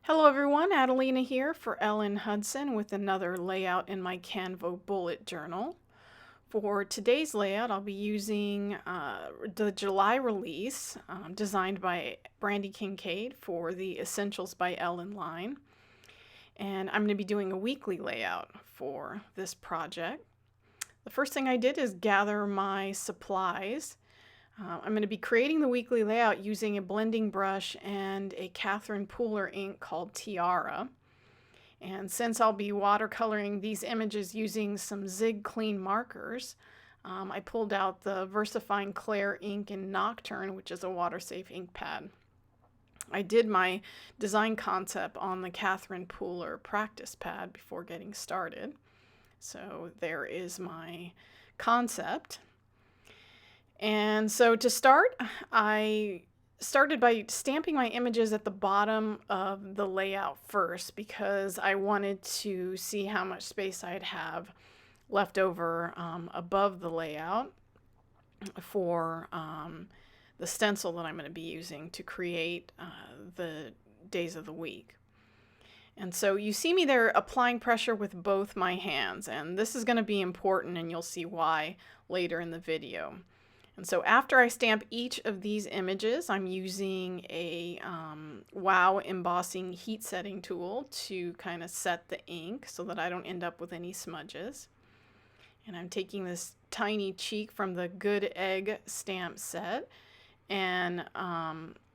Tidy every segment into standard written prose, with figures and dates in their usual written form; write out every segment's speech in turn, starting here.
Hello everyone, Adelina here for Ellen Hutson with another layout in my Canva bullet journal. For today's layout, I'll be using the July release designed by Brandy Kincaid for the Essentials by Ellen line. And I'm going to be doing a weekly layout for this project. The first thing I did is gather my supplies. I'm going to be creating the weekly layout using a blending brush and a Catherine Pooler ink called Tiara. And since I'll be watercoloring these images using some Zig Clean markers, I pulled out the VersaFine Clair ink in Nocturne, which is a water-safe ink pad. I did my design concept on the Catherine Pooler practice pad before getting started. So there is my concept. And so to start, I started by stamping my images at the bottom of the layout first because I wanted to see how much space I'd have left over above the layout for the stencil that I'm going to be using to create the days of the week. And so you see me there applying pressure with both my hands, and this is going to be important, and you'll see why later in the video. And so after I stamp each of these images, I'm using a WOW embossing heat setting tool to kind of set the ink so that I don't end up with any smudges. And I'm taking this tiny cheek from the Good Egg stamp set and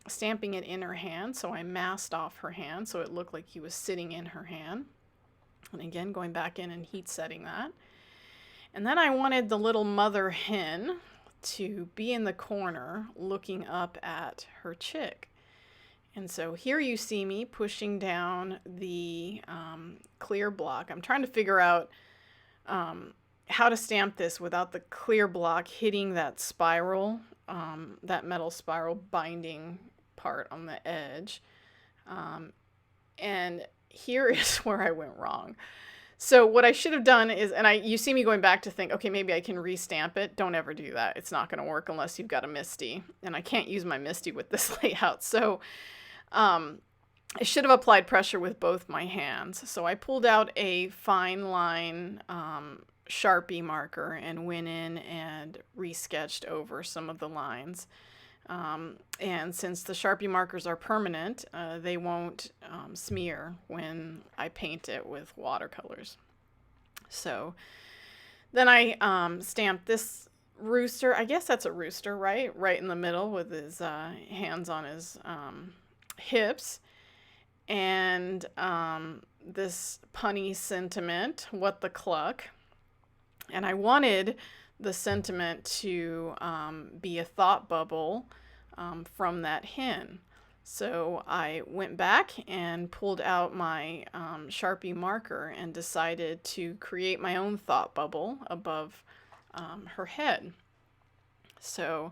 stamping it in her hand. So I masked off her hand so it looked like he was sitting in her hand. And again, going back in and heat setting that. And then I wanted the little mother hen to be in the corner looking up at her chick. And so here you see me pushing down the clear block. I'm trying to figure out how to stamp this without the clear block hitting that spiral, that metal spiral binding part on the edge. And here is where I went wrong. So what I should have done is, and you see me going back to think, okay, maybe I can restamp it. Don't ever do that. It's not going to work unless you've got a MISTI. And I can't use my MISTI with this layout. So I should have applied pressure with both my hands. So I pulled out a fine line Sharpie marker and went in and resketched over some of the lines. And since the Sharpie markers are permanent, they won't smear when I paint it with watercolors. So then I stamped this rooster. I guess that's a rooster, right? Right in the middle with his hands on his hips. And this punny sentiment, what the cluck. And I wanted the sentiment to be a thought bubble from that hen. So I went back and pulled out my Sharpie marker and decided to create my own thought bubble above her head. So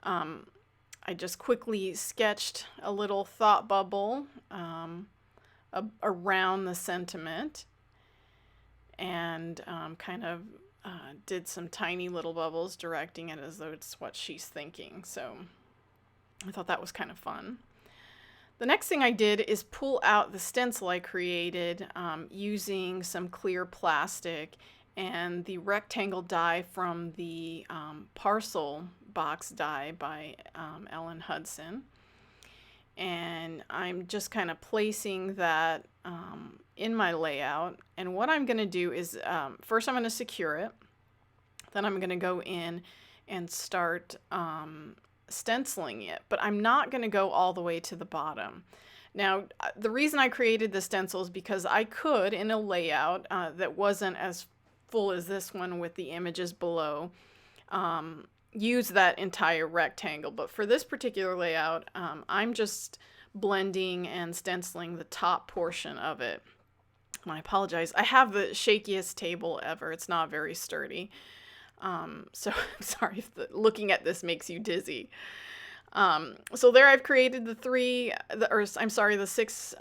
I just quickly sketched a little thought bubble around the sentiment and kind of did some tiny little bubbles directing it as though it's what she's thinking. So I thought that was kind of fun. The next thing I did is pull out the stencil I created using some clear plastic and the rectangle die from the parcel box die by Ellen Hutson. And I'm just kind of placing that in my layout. And what I'm going to do is first I'm going to secure it. Then I'm going to go in and start stenciling it. But I'm not going to go all the way to the bottom. Now, the reason I created the stencil is because I could, in a layout that wasn't as full as this one with the images below, use that entire rectangle. But for this particular layout, I'm just blending and stenciling the top portion of it. And I apologize. I have the shakiest table ever. It's not very sturdy. So I'm sorry if looking at this makes you dizzy. So there I've created the 6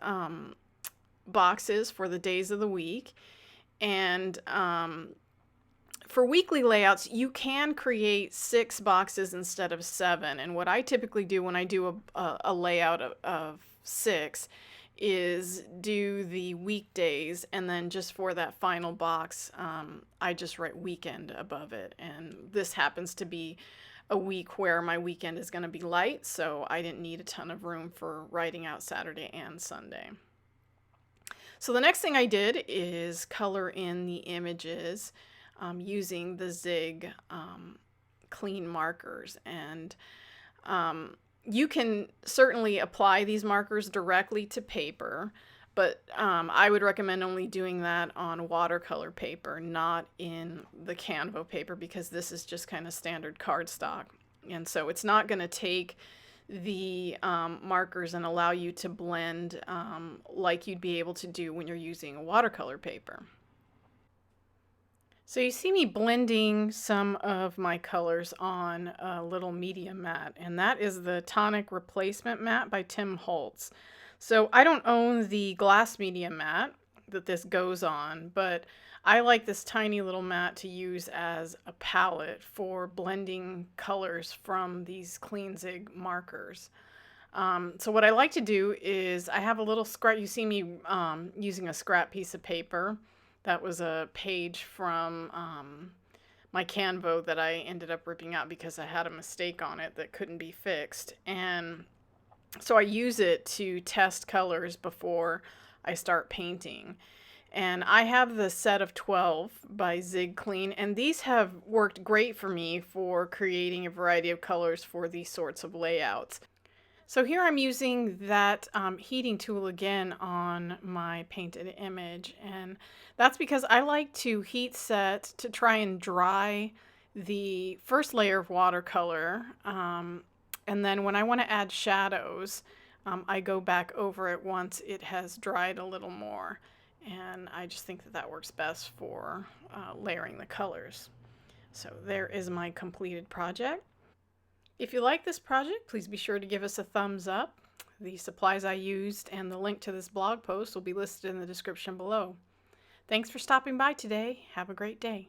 boxes for the days of the week. And for weekly layouts, you can create 6 boxes instead of 7. And what I typically do when I do a layout of 6 is do the weekdays, and then just for that final box, I just write weekend above it. And this happens to be a week where my weekend is going to be light, so I didn't need a ton of room for writing out Saturday and Sunday. So the next thing I did is color in the images using the Zig clean markers. And you can certainly apply these markers directly to paper, but I would recommend only doing that on watercolor paper, not in the Canva paper, because this is just kind of standard cardstock. And so it's not going to take the markers and allow you to blend like you'd be able to do when you're using a watercolor paper. So you see me blending some of my colors on a little media mat, and that is the Tonic Replacement Mat by Tim Holtz. So I don't own the glass media mat that this goes on, but I like this tiny little mat to use as a palette for blending colors from these Clean Zig markers. So what I like to do is I have a little scrap. You see me using a scrap piece of paper. That was a page from my Canva that I ended up ripping out because I had a mistake on it that couldn't be fixed. And so I use it to test colors before I start painting. And I have the set of 12 by Zig Clean, and these have worked great for me for creating a variety of colors for these sorts of layouts. So here I'm using that heating tool again on my painted image, and that's because I like to heat set to try and dry the first layer of watercolor, and then when I want to add shadows, I go back over it once it has dried a little more. And I just think that that works best for layering the colors. So there is my completed project. If you like this project, please be sure to give us a thumbs up. The supplies I used and the link to this blog post will be listed in the description below. Thanks for stopping by today. Have a great day.